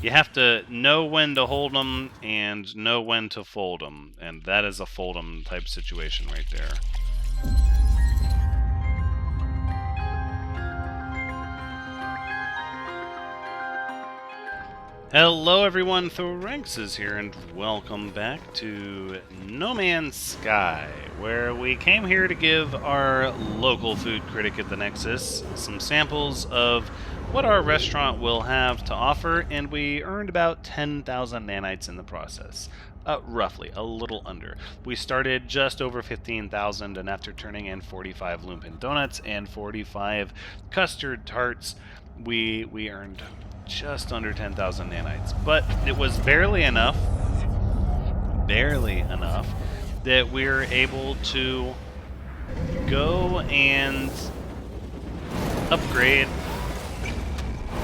You have to know when to hold them and know when to fold them, and that is a fold them type situation right there. Hello everyone, Thoranx is here, and welcome back to No Man's Sky, where we came here to give our local food critic at the Nexus some samples of what our restaurant will have to offer, and we earned about 10,000 nanites in the process. Roughly, a little under. We started just over 15,000, and after turning in 45 Lumpen donuts and 45 custard tarts, we earned just under 10,000 nanites. But it was barely enough that we're able to go and upgrade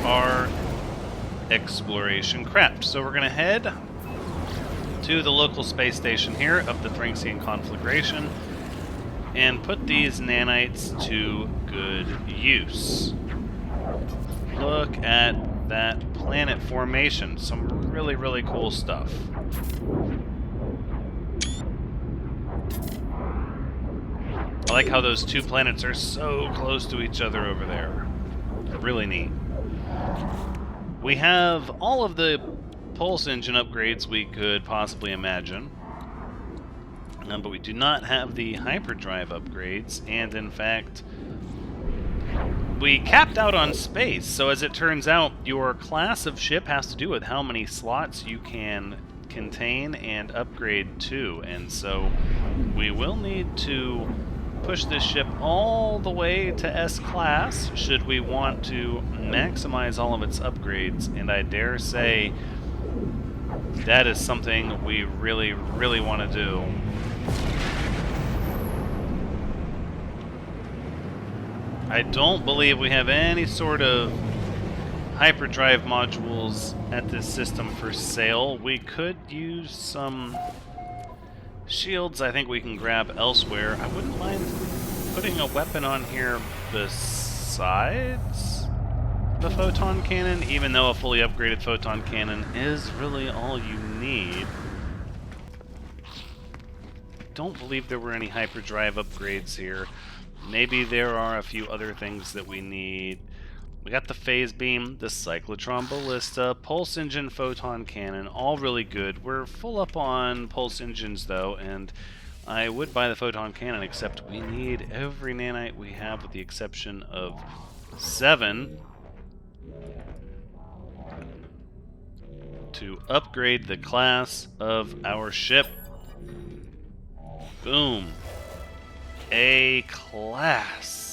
our exploration craft. So we're going to head to the local space station here of the Thrinxian Conflagration and put these nanites to good use. Look at that planet formation. Some really, really cool stuff. I like how those two planets are so close to each other over there. Really neat. We have all of the pulse engine upgrades we could possibly imagine. But we do not have the hyperdrive upgrades, and in fact, we capped out on space. So as it turns out, your class of ship has to do with how many slots you can contain and upgrade to, and so we will need to push this ship all the way to S-class should we want to maximize all of its upgrades, and I dare say that is something we really, really want to do. I don't believe we have any sort of hyperdrive modules at this system for sale. We could use some shields I think we can grab elsewhere. I wouldn't mind putting a weapon on here besides the photon cannon, even though a fully upgraded photon cannon is really all you need. Don't believe there were any hyperdrive upgrades here. Maybe there are a few other things that we need. We got the phase beam, the cyclotron ballista, pulse engine, photon cannon, all really good. We're full up on pulse engines though, and I would buy the photon cannon, except we need every nanite we have with the exception of 7 to upgrade the class of our ship. Boom. A class.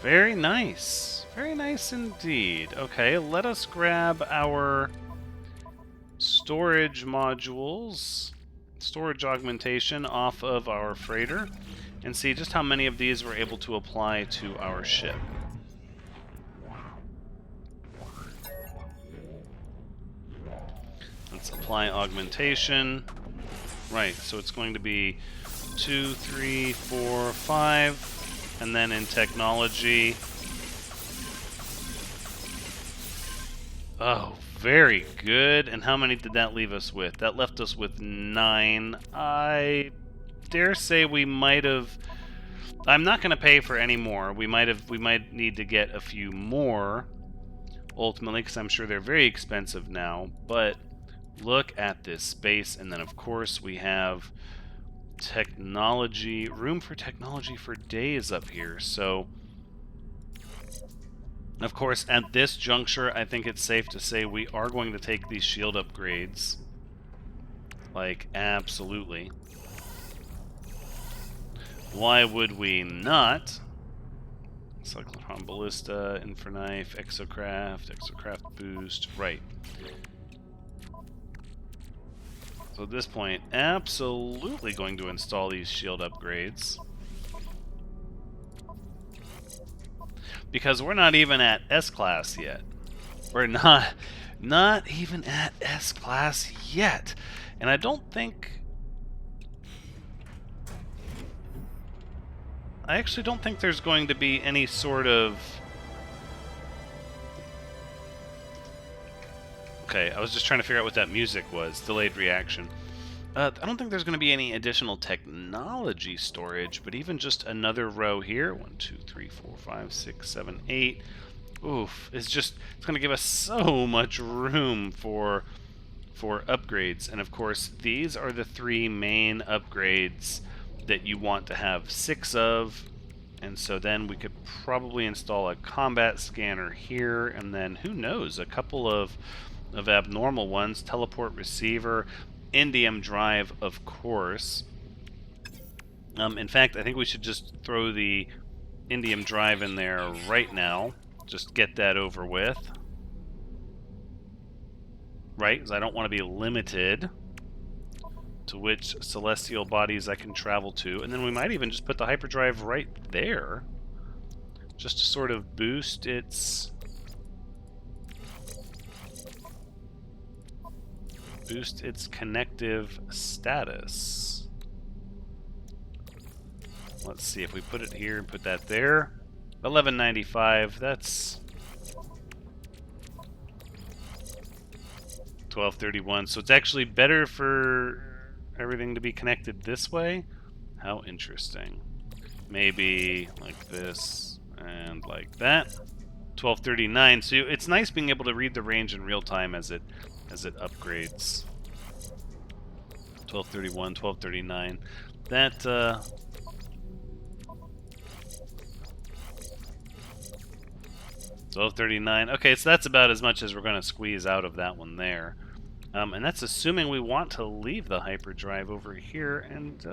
Very nice. Very nice indeed. Okay, let us grab our storage modules, storage augmentation off of our freighter, and see just how many of these we're able to apply to our ship. Let's apply augmentation. Right, so it's going to be 2, 3, 4, 5, and then in technology. Oh, very good. And how many did that leave us with? That left us with 9. I dare say we might have. I'm not going to pay for any more. We might need to get a few more ultimately, because I'm sure they're very expensive now. But look at this space, and then of course we have technology, room for technology for days up here. So of course at this juncture I think it's safe to say we are going to take these shield upgrades, like absolutely. Why would we not? Cyclotron ballista, infraknife, exocraft boost, right. So at this point, absolutely going to install these shield upgrades. Because we're not even at S-class yet. We're not even at S-class yet. And I don't think... I actually don't think there's going to be any sort of Okay, I was just trying to figure out what that music was. Delayed reaction. I don't think there's going to be any additional technology storage, but even just another row here, 1, 2, 3, 4, 5, 6, 7, 8. Oof, it's going to give us so much room for upgrades. And of course, these are the 3 main upgrades that you want to have 6 of. And so then we could probably install a combat scanner here, and then who knows, a couple of abnormal ones, teleport receiver, indium drive, of course. In fact, I think we should just throw the indium drive in there right now. Just get that over with. Right, because I don't want to be limited to which celestial bodies I can travel to. And then we might even just put the hyperdrive right there, just to sort of boost its connective status. Let's see if we put it here and put that there. 1195, that's 1231. So it's actually better for everything to be connected this way. How interesting. Maybe like this and like that. 1239. So it's nice being able to read the range in real time as it upgrades. 1231, 1239. That 1239. Okay, so that's about as much as we're going to squeeze out of that one there. And that's assuming we want to leave the hyperdrive over here, and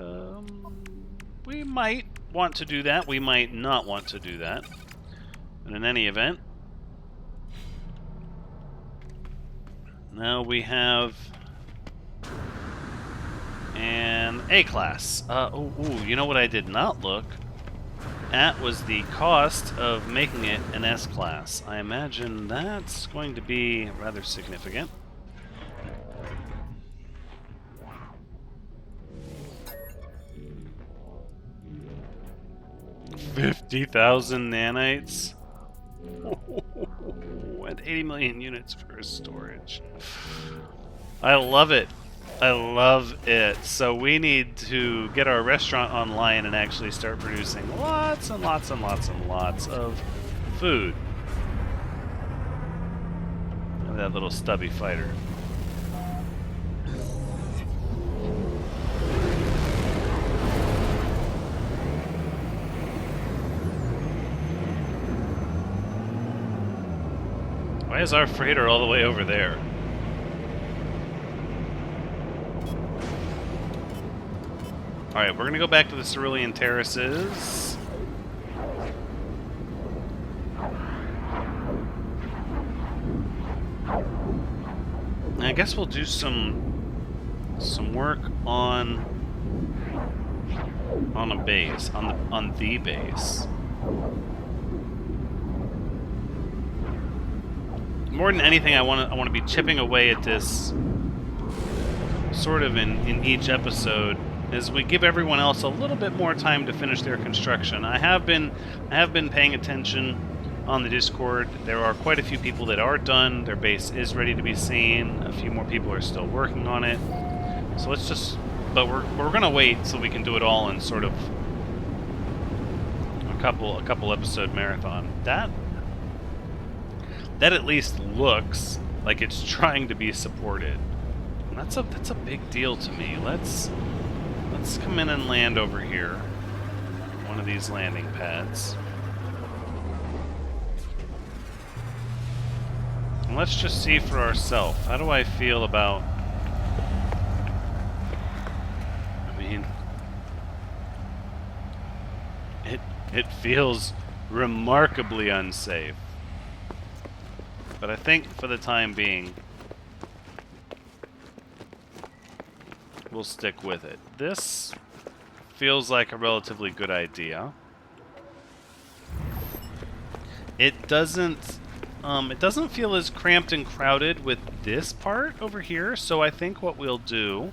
we might want to do that. We might not want to do that. And in any event, now we have an A-class. Ooh, you know what I did not look at was the cost of making it an S-class. I imagine that's going to be rather significant. $50,000 nanites. And 80 million units for storage. I love it. I love it. So we need to get our restaurant online and actually start producing lots and lots and lots and lots of food. Look at that little stubby fighter. Why is our freighter all the way over there? Alright, we're going to go back to the Cerulean Terraces. And I guess we'll do some work on a base, on the base. More than anything, I want to be chipping away at this sort of in each episode as we give everyone else a little bit more time to finish their construction. I have been paying attention on the Discord. There are quite a few people that are done. Their base is ready to be seen. A few more people are still working on it. So let's just, but we're gonna wait so we can do it all in sort of a couple episode marathon. That at least looks like it's trying to be supported. And that's a big deal to me. Let's come in and land over here. One of these landing pads. And let's just see for ourselves. How do I feel about... I mean... It feels remarkably unsafe. But I think for the time being, we'll stick with it. This feels like a relatively good idea. It doesn't feel as cramped and crowded with this part over here, so I think what we'll do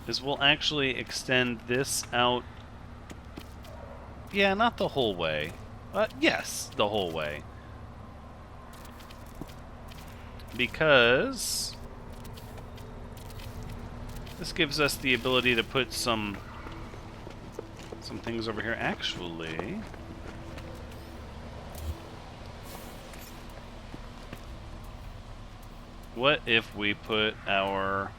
is we'll actually extend this out. Yeah, not the whole way. Yes, the whole way. because this gives us the ability to put some things over here. Actually, what if we put our...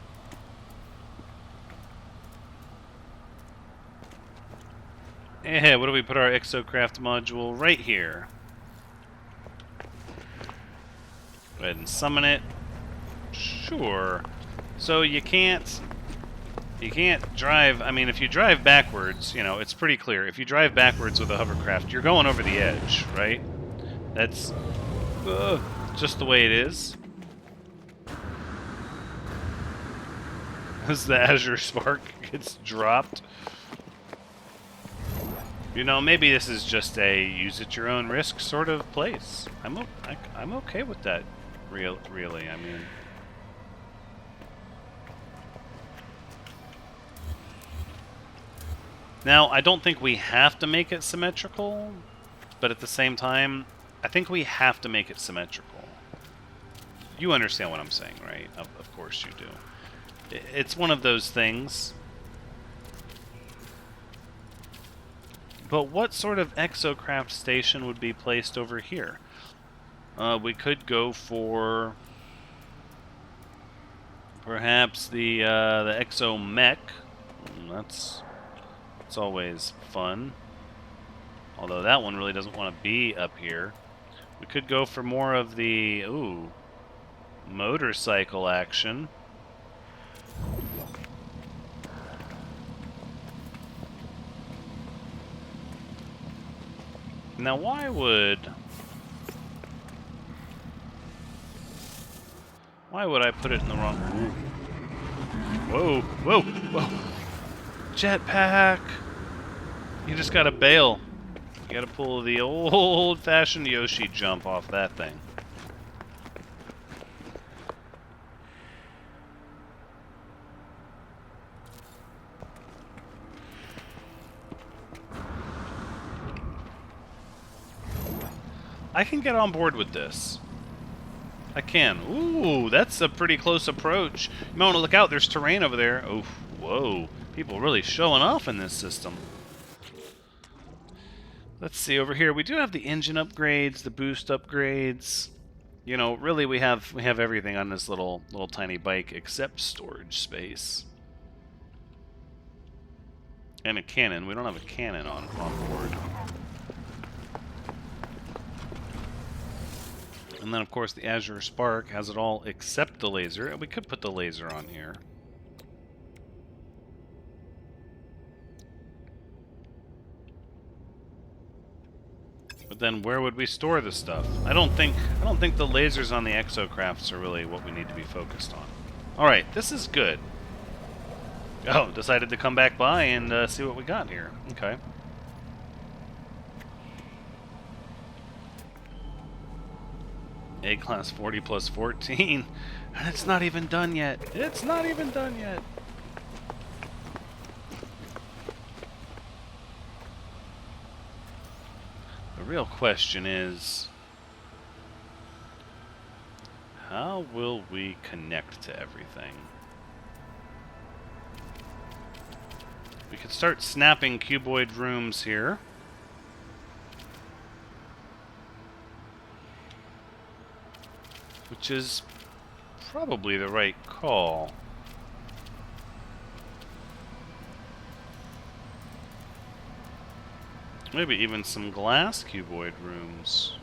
what do we put our exocraft module right here? Go ahead and summon it. Sure. So you can't drive... I mean, if you drive backwards, you know, it's pretty clear. If you drive backwards with a hovercraft, you're going over the edge, right? That's just the way it is. As the Azure Spark gets dropped. You know, maybe this is just a use-at-your-own-risk sort of place. I'm okay with that, really. I mean... Now, I don't think we have to make it symmetrical, but at the same time, I think we have to make it symmetrical. You understand what I'm saying, right? Of course you do. It's one of those things. But what sort of exocraft station would be placed over here? We could go for perhaps the exomech. That's always fun. Although that one really doesn't want to be up here. We could go for more of the motorcycle action. Now, why would I put it in the wrong... Whoa, whoa, whoa. Jetpack! You just gotta bail. You gotta pull the old-fashioned Yoshi jump off that thing. I can get on board with this. I can. Ooh, that's a pretty close approach. You might want to look out. There's terrain over there. Oh, whoa. People really showing off in this system. Let's see over here. We do have the engine upgrades, the boost upgrades. You know, really we have everything on this little tiny bike except storage space. And a cannon. We don't have a cannon on board. And then, of course, the Azure Spark has it all except the laser. We could put the laser on here. But then, where would we store the stuff? I don't think the lasers on the exocrafts are really what we need to be focused on. All right, this is good. Oh, decided to come back by and see what we got here. Okay. A-class 40 plus 14. And it's not even done yet. It's not even done yet. The real question is, how will we connect to everything? We could start snapping cuboid rooms here. Which is probably the right call. Maybe even some glass cuboid rooms.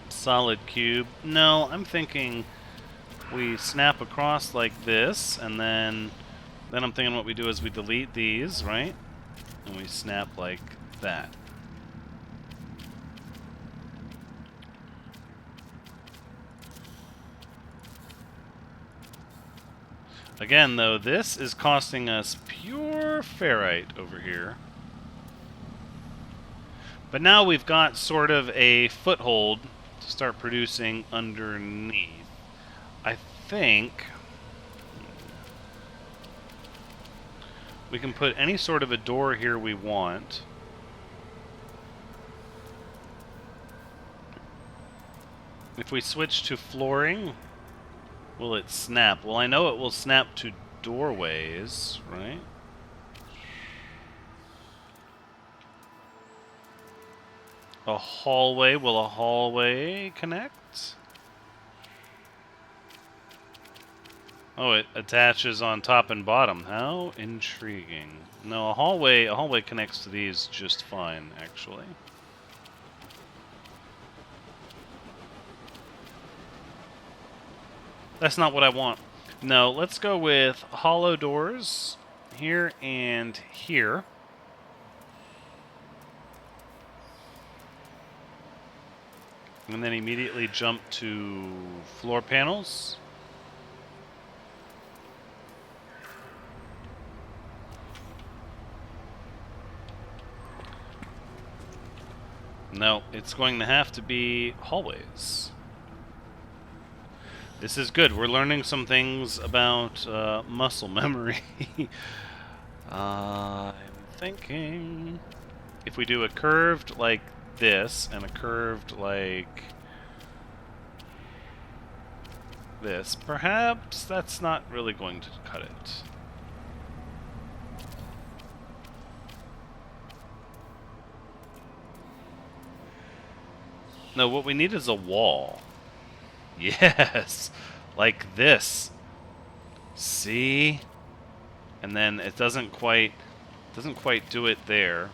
Solid cube. No, I'm thinking we snap across like this, and then I'm thinking what we do is we delete these, right? And we snap like that. Again, though, this is costing us pure ferrite over here. But now we've got sort of a foothold to start producing underneath. I think we can put any sort of a door here we want. If we switch to flooring, will it snap? Well, I know it will snap to doorways, right? A hallway, will a hallway connect? Oh, it attaches on top and bottom. How intriguing. No, a hallway connects to these just fine, actually. That's not what I want. No, let's go with hollow doors here and here. And then immediately jump to floor panels. No, it's going to have to be hallways. This is good. We're learning some things about muscle memory. I'm thinking if we do a curved like this and a curved like this, perhaps that's not really going to cut it. No, what we need is a wall. Yes, like this. See? And then it doesn't quite do it there.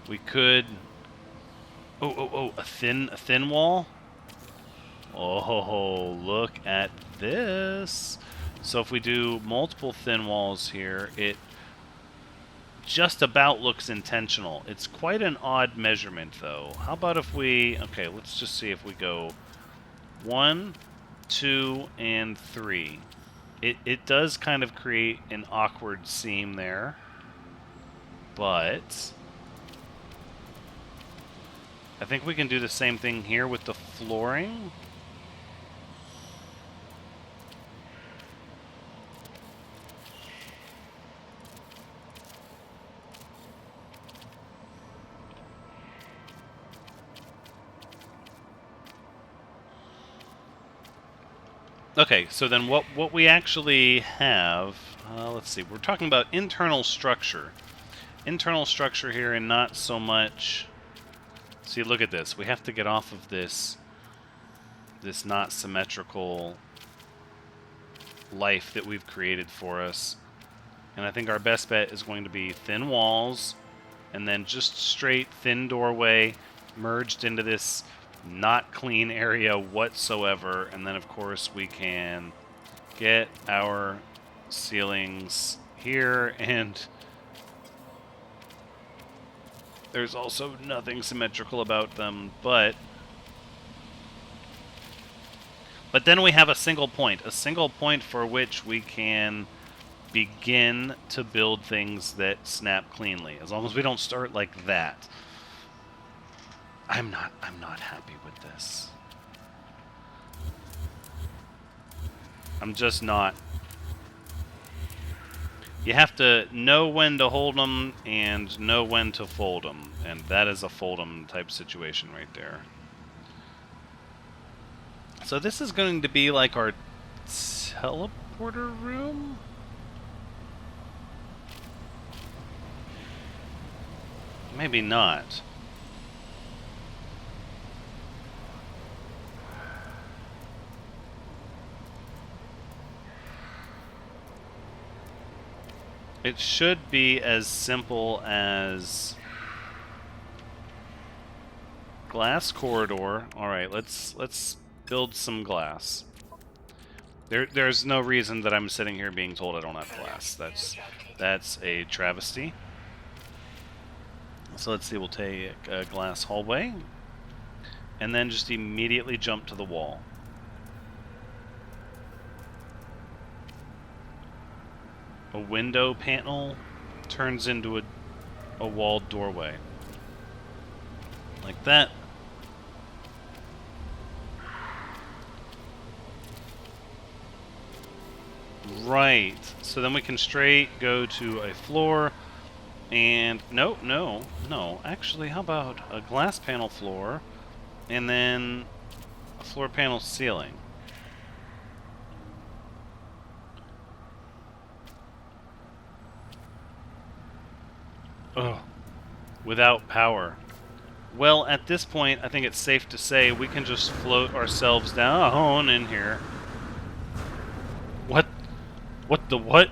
We could oh, a thin wall? Oh, look at this. So if we do multiple thin walls here, it just about looks intentional. It's quite an odd measurement, though. How about if we... Okay, let's just see if we go 1, 2, and 3. It does kind of create an awkward seam there. But I think we can do the same thing here with the flooring. Okay, so then what we actually have, let's see, we're talking about internal structure. Internal structure here and not so much... See, look at this. We have to get off of this not symmetrical life that we've created for us. And I think our best bet is going to be thin walls and then just straight thin doorway merged into this not clean area whatsoever, and then of course we can get our ceilings here, and there's also nothing symmetrical about them, but then we have a single point for which we can begin to build things that snap cleanly, as long as we don't start like that. I'm not happy with this. I'm just not. You have to know when to hold them and know when to fold them, and that is a fold them type situation right there. So this is going to be like our teleporter room? Maybe not. It should be as simple as glass corridor. All right, let's build some glass. There's no reason that I'm sitting here being told I don't have glass. That's a travesty. So let's see. We'll take a glass hallway, and then just immediately jump to the wall. A window panel turns into a walled doorway. Like that. Right. So then we can straight go to a floor. And no. Actually, how about a glass panel floor and then a floor panel ceiling. Oh, without power. Well, at this point, I think it's safe to say we can just float ourselves down in here. What? What the what?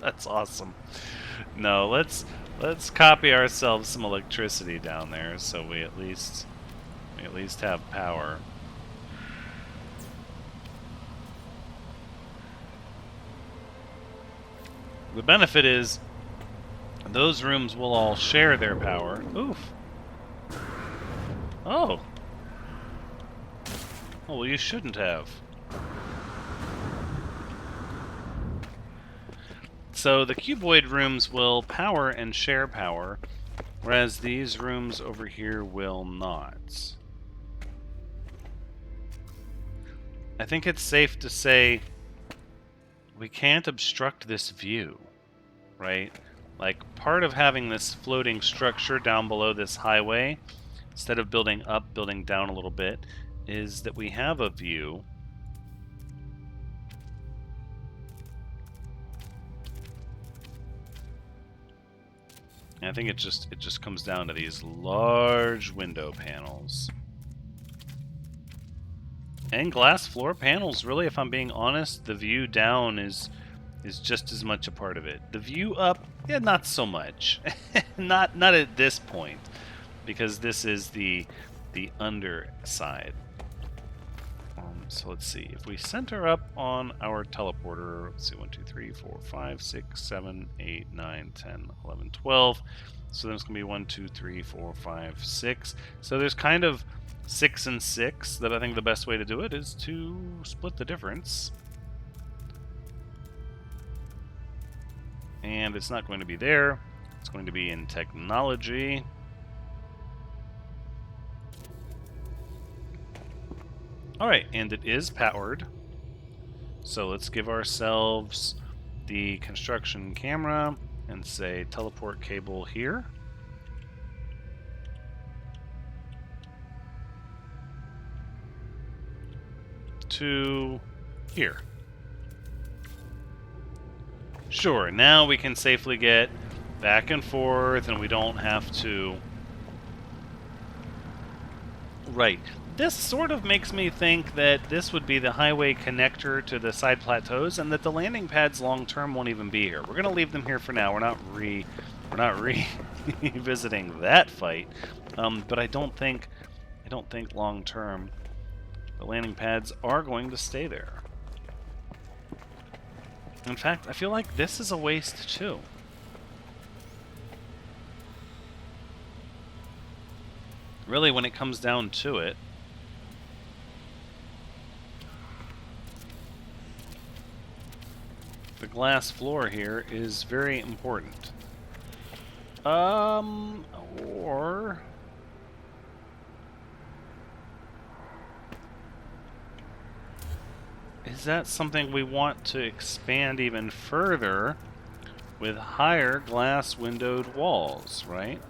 That's awesome. No, let's copy ourselves some electricity down there so we at least have power. The benefit is those rooms will all share their power. Oof. Oh. Oh, well, you shouldn't have. So the cuboid rooms will power and share power, whereas these rooms over here will not. I think it's safe to say we can't obstruct this view, right? Like, part of having this floating structure down below this highway, instead of building up, building down a little bit, is that we have a view. And I think it just comes down to these large window panels. And glass floor panels, really, if I'm being honest, the view down is just as much a part of it. The view up, yeah, not so much. not at this point, because this is the underside. So let's see. If we center up on our teleporter, let's see, 1, 2, 3, 4, 5, 6, 7, 8, 9, 10, 11, 12. So then it's going to be 1, 2, 3, 4, 5, 6. So there's kind of 6 and 6 that I think the best way to do it is to split the difference. And it's not going to be there. It's going to be in technology. Alright, and it is powered. So let's give ourselves the construction camera and say teleport cable here. To here. Sure, now we can safely get back and forth and we don't have to... Right. This sort of makes me think that this would be the highway connector to the side plateaus and that the landing pads long term won't even be here. We're going to leave them here for now. We're not revisiting that fight. But I don't think long term the landing pads are going to stay there. In fact, I feel like this is a waste too. Really, when it comes down to it, the glass floor here is very important. Or... is that something we want to expand even further with higher glass windowed walls, right?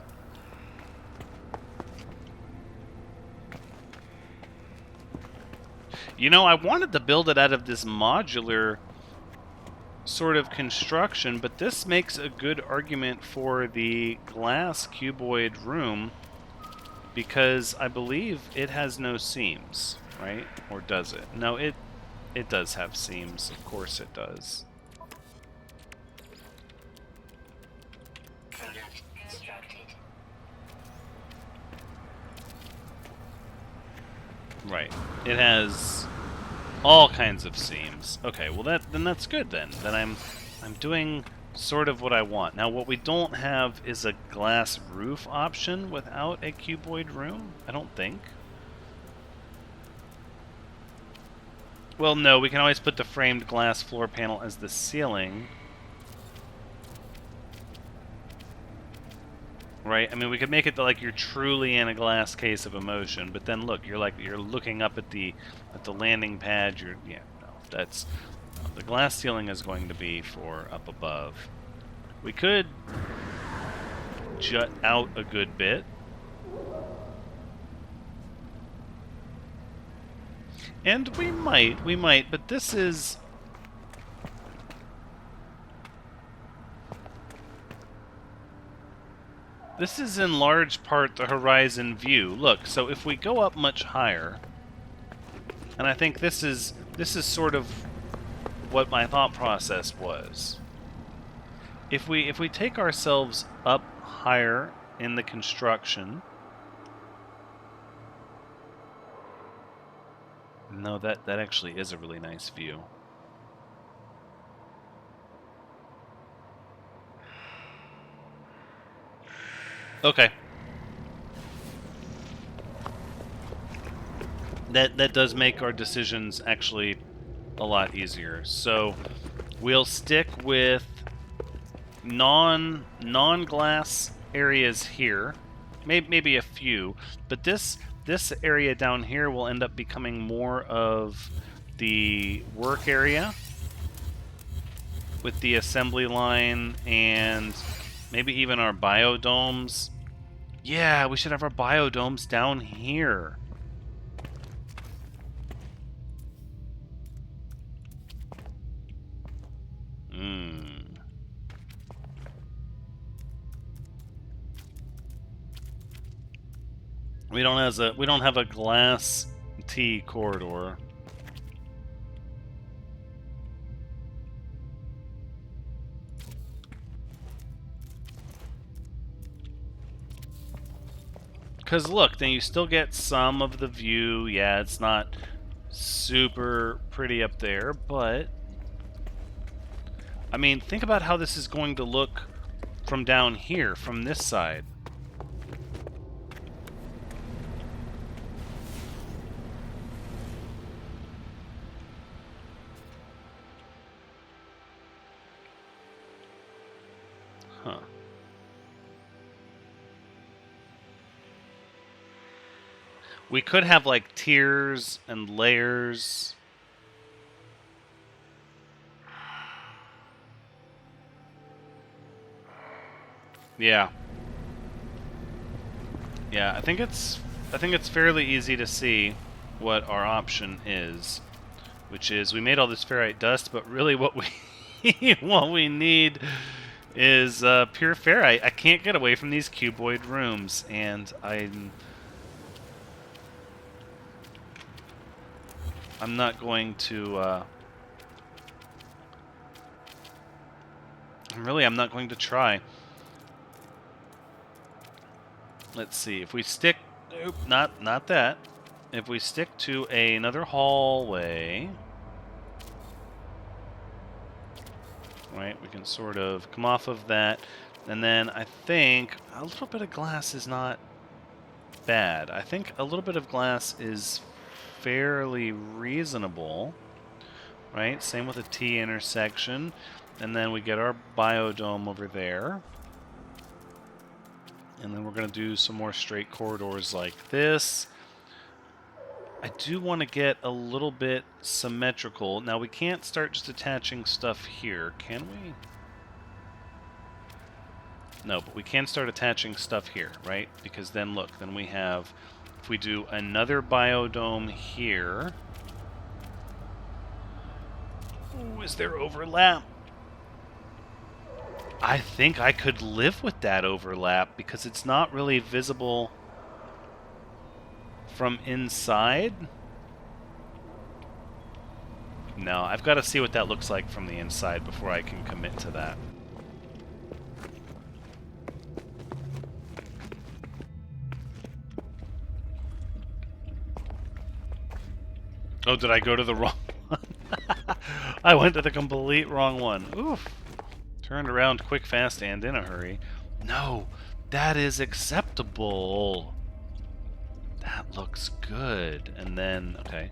You know, I wanted to build it out of this modular sort of construction, but this makes a good argument for the glass cuboid room because I believe it has no seams, right? Or does it? No, it does have seams. Of course it does. Product constructed. Right. It has all kinds of seams. Okay, well then that's good then. Then I'm doing sort of what I want. Now what we don't have is a glass roof option without a cuboid room, I don't think. Well, no, we can always put the framed glass floor panel as the ceiling. Right? I mean, we could make it like you're truly in a glass case of emotion, but then look, you're looking up at the landing pad. Yeah, no, that's no, the glass ceiling is going to be for up above. We could jut out a good bit. And we might, but this is... This is in large part the horizon view. Look, so if we go up much higher, and I think this is sort of what my thought process was. If we take ourselves up higher in the construction, no, that actually is a really nice view. Okay. That does make our decisions actually a lot easier. So we'll stick with non-glass areas here. Maybe a few, but this area down here will end up becoming more of the work area with the assembly line and maybe even our biodomes. Yeah, we should have our biodomes down here. We don't have a glass T corridor. Because look, then you still get some of the view. Yeah, it's not super pretty up there, but... I mean, think about how this is going to look from down here, from this side. Huh. We could have, like, tiers and layers. Yeah. Yeah, I think it's fairly easy to see what our option is, which is we made all this ferrite dust, but really what we what we need is pure ferrite. I can't get away from these cuboid rooms, and I'm not going to I'm not going to try. Let's see, if we stick... Nope, not that. If we stick to another hallway... Right, we can sort of come off of that. And then I think a little bit of glass is not bad. I think a little bit of glass is fairly reasonable. Right, same with a T intersection. And then we get our biodome over there. And then we're going to do some more straight corridors like this. I do want to get a little bit symmetrical. Now, we can't start just attaching stuff here, can we? No, but we can start attaching stuff here, right? Because then, look, then we have... If we do another biodome here... Ooh, is there overlap? I think I could live with that overlap because it's not really visible from inside. No, I've got to see what that looks like from the inside before I can commit to that. Oh, did I go to the wrong one? I went to the complete wrong one. Oof. Turned around quick, fast, and in a hurry. No, that is acceptable. That looks good. And then, okay.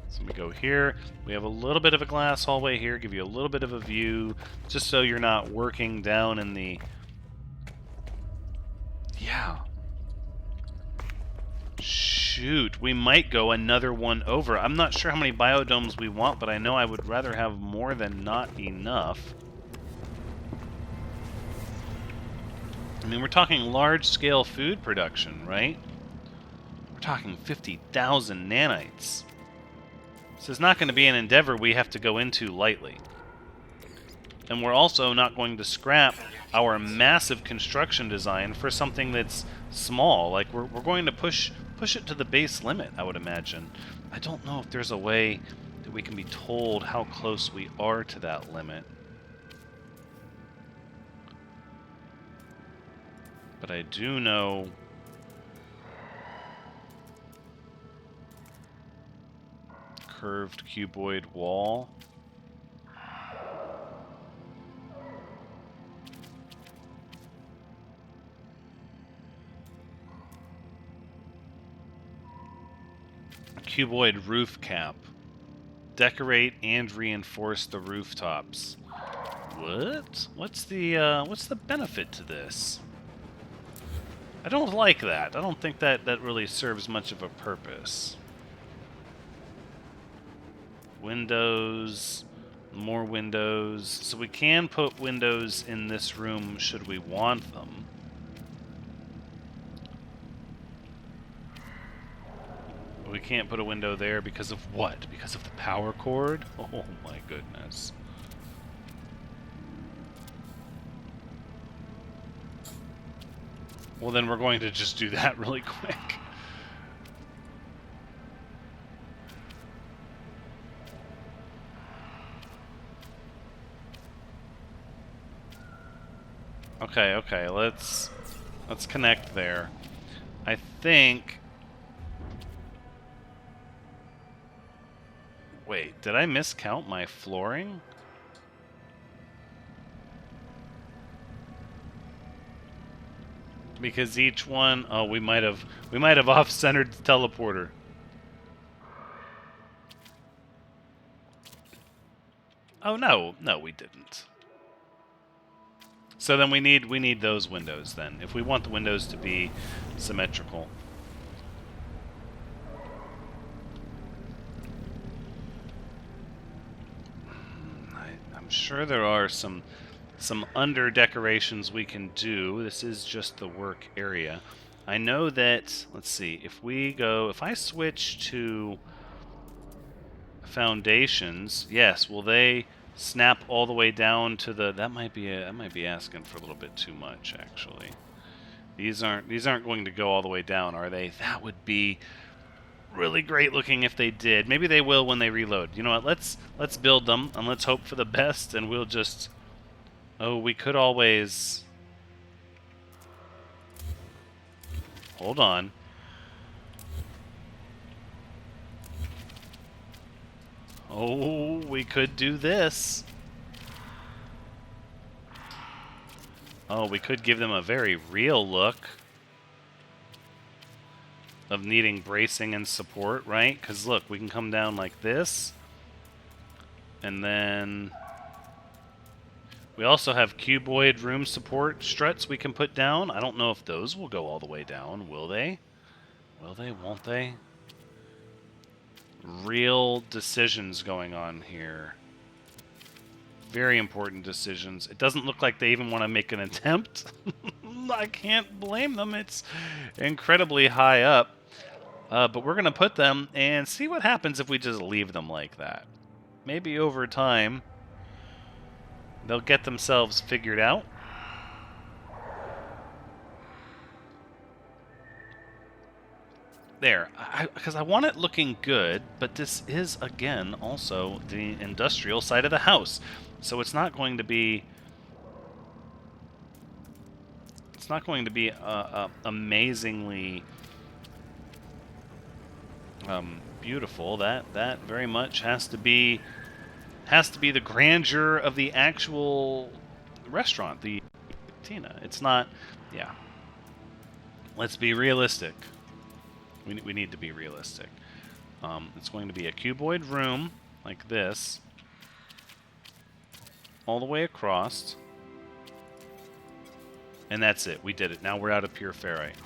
So we go here. We have a little bit of a glass hallway here. Give you a little bit of a view, just so you're not working down in the... Yeah. Shoot, we might go another one over. I'm not sure how many biodomes we want, but I know I would rather have more than not enough. I mean, we're talking large-scale food production, right? We're talking 50,000 nanites. This is not going to be an endeavor we have to go into lightly. And we're also not going to scrap our massive construction design for something that's small. Like, we're going to push it to the base limit, I would imagine. I don't know if there's a way that we can be told how close we are to that limit. But I do know... curved cuboid wall. Cuboid roof cap. Decorate and reinforce the rooftops. What? What's the benefit to this? I don't like that. I don't think that really serves much of a purpose. Windows, more windows. So we can put windows in this room should we want them. We can't put a window there because of what? Because of the power cord? Oh my goodness. Well, then we're going to just do that really quick. Okay, let's connect there. I think... Wait, did I miscount my flooring? Because each one... Oh, we might have off-centered the teleporter. Oh, no, we didn't. So then we need those windows then, if we want the windows to be symmetrical. I'm sure there are some under decorations we can do. This is just the work area. I know that, let's see, if I switch to foundations, yes, will they snap all the way down to the... That might be asking for a little bit too much, actually. These aren't going to go all the way down, are they? That would be really great looking if they did. Maybe they will when they reload. You know what? Let's build them and let's hope for the best, and we'll just... Oh, we could always... Hold on. Oh, we could do this. Oh, we could give them a very real look of needing bracing and support, right? Because look, we can come down like this. And then we also have cuboid room support struts we can put down. I don't know if those will go all the way down. Will they? Will they? Won't they? Real decisions going on here. Very important decisions. It doesn't look like they even want to make an attempt. I can't blame them. It's incredibly high up. But we're going to put them and see what happens if we just leave them like that. Maybe over time, they'll get themselves figured out. There, because I want it looking good, but this is, again, also the industrial side of the house. So it's not going to be... It's not going to be amazingly beautiful. That very much has to be the grandeur of the actual restaurant, the cantina. It's not... Yeah. Let's be realistic. We need to be realistic. It's going to be a cuboid room like this, all the way across, and that's it. We did it. Now we're out of pure ferrite.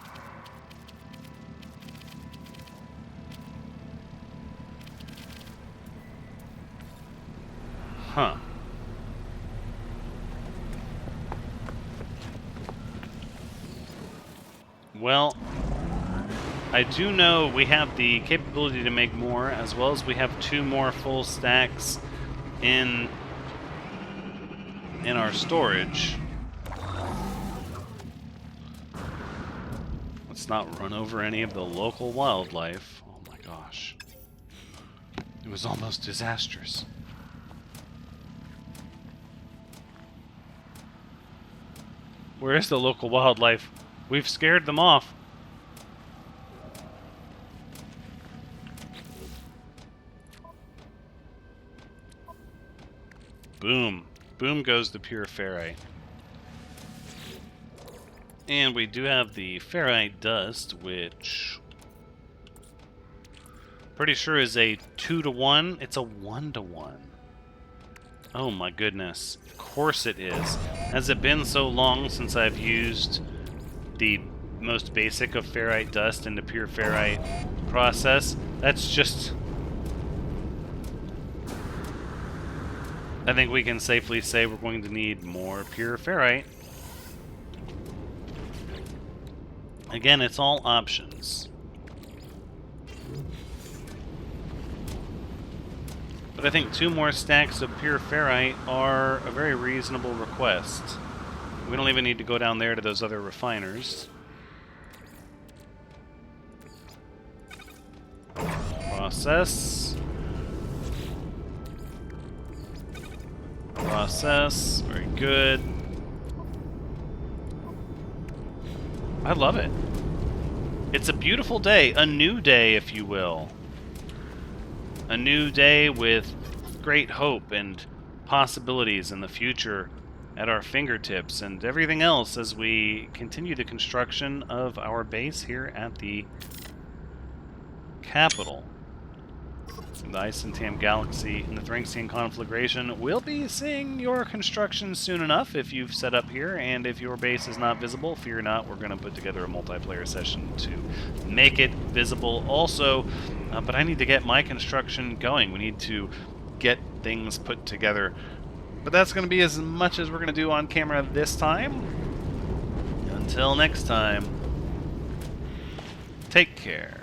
Huh. Well, I do know we have the capability to make more, as well as we have 2 more full stacks in our storage. Let's not run over any of the local wildlife. Oh my gosh. It was almost disastrous. Where is the local wildlife? We've scared them off. Boom. Boom goes the pure ferrite. And we do have the ferrite dust, which pretty sure is a 2-to-1. It's a 1-to-1. Oh my goodness. Of course it is. Has it been so long since I've used the most basic of ferrite dust in the pure ferrite process? That's just... I think we can safely say we're going to need more pure ferrite. Again, it's all options. But I think 2 more stacks of pure ferrite are a very reasonable request. We don't even need to go down there to those other refiners. Process. Process. Very good. I love it. It's a beautiful day. A new day, if you will. A new day with great hope and possibilities in the future at our fingertips and everything else as we continue the construction of our base here at the capital. In the Isentam Galaxy in the Thringstein conflagration. We'll be seeing your construction soon enough if you've set up here, and if your base is not visible, fear not, we're going to put together a multiplayer session to make it visible also. But I need to get my construction going. We need to get things put together. But that's going to be as much as we're going to do on camera this time. Until next time, take care.